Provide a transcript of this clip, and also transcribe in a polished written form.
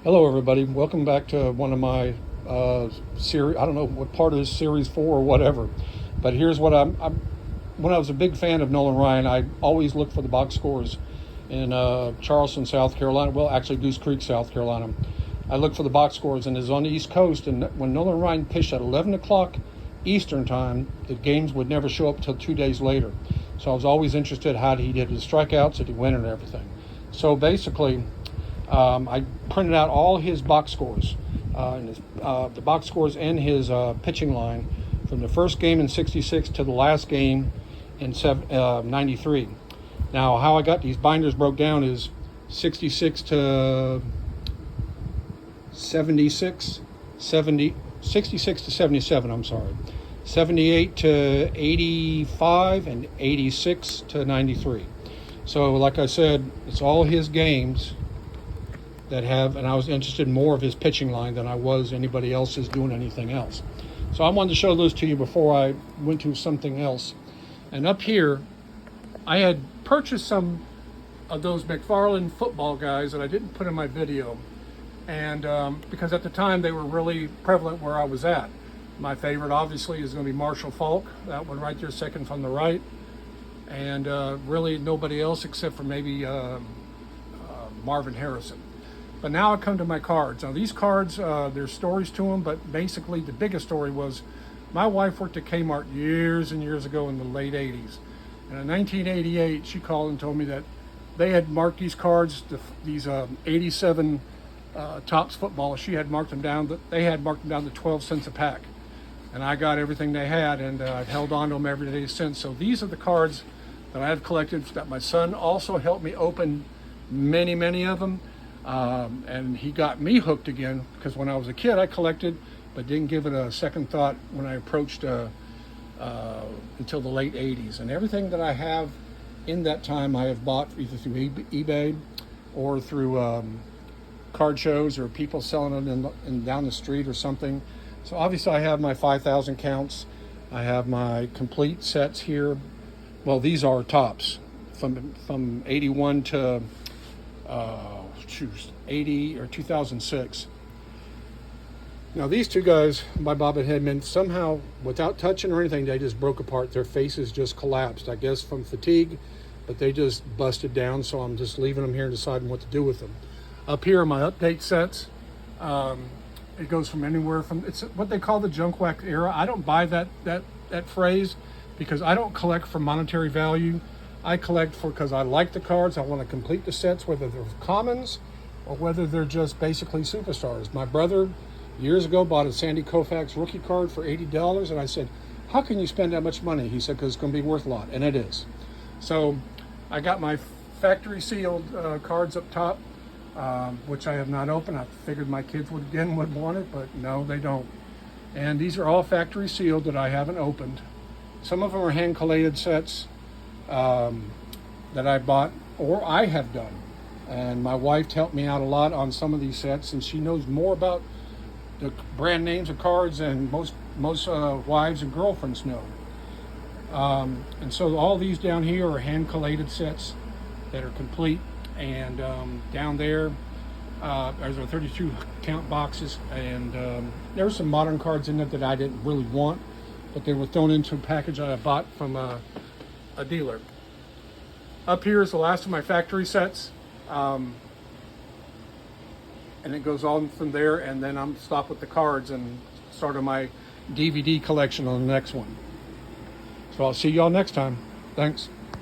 Hello, everybody. Welcome back to one of my series. I don't know what part of this series for or whatever, but here's what when I was a big fan of Nolan Ryan, I always looked for the box scores in Charleston, South Carolina. Well, actually, Goose Creek, South Carolina. I looked for the box scores, and it's on the East Coast. And when Nolan Ryan pitched at 11 o'clock Eastern time, the games would never show up until 2 days later. So I was always interested how he did his strikeouts, did he win, and everything. So basically, I printed out all his box scores, the box scores and his pitching line from the first game in '66 to the last game in '93. Now, how I got these binders broke down is 66 to 76, 66 to 77, I'm sorry, 78 to 85, and 86 to 93. So, like I said, it's all his games that have, and I was interested in more of his pitching line than I was anybody else's doing anything else. So I wanted to show those to you before I went to something else. And up here, I had purchased some of those McFarlane football guys that I didn't put in my video. And because at the time they were really prevalent where I was at. My favorite obviously is going to be Marshall Faulk, that one right there, second from the right. And really nobody else except for maybe Marvin Harrison. But now I come to my cards. Now these cards, there's stories to them, but basically the biggest story was my wife worked at Kmart years and years ago in the late 80s. And in 1988, she called and told me that they had marked these cards, these 87 Topps football. She had marked them down, they had marked them down to 12 cents a pack. And I got everything they had, and I've held on to them every day since. So these are the cards that I have collected that my son also helped me open many of them. And he got me hooked again because when I was a kid I collected but didn't give it a second thought when I approached until the late 80s. And everything that I have in that time I have bought either through eBay or through card shows or people selling it in down the street or something. So obviously I have my 5,000 counts. I have my complete sets here. Well, these are Topps from 81 to 80 or 2006. Now these two guys by Bob and Hedman, somehow without touching or anything, they just broke apart. Their faces just collapsed, I guess from fatigue, but they just busted down. So I'm just leaving them here and deciding what to do with them. Up here are my update sets. It goes from anywhere from, it's what they call the junk wax era. I don't buy that phrase because I don't collect for monetary value. I collect because I like the cards. I want to complete the sets, whether they're commons or whether they're just basically superstars. My brother years ago bought a Sandy Koufax rookie card for $80, and I said, how can you spend that much money? He said, because it's going to be worth a lot, and it is. So I got my factory sealed cards up top, which I have not opened. I figured my kids would want it, but no, they don't. And these are all factory sealed that I haven't opened. Some of them are hand collated sets that I bought or I have done. And my wife helped me out a lot on some of these sets, and she knows more about the brand names of cards than most wives and girlfriends know. And so all these down here are hand collated sets that are complete. And down there, there's our 32 count boxes, and there were some modern cards in there that I didn't really want, but they were thrown into a package that I bought from a dealer. Up here is the last of my factory sets, and it goes on from there, and then I'm stopped with the cards and start on my DVD collection on the next one. So I'll see y'all next time. Thanks.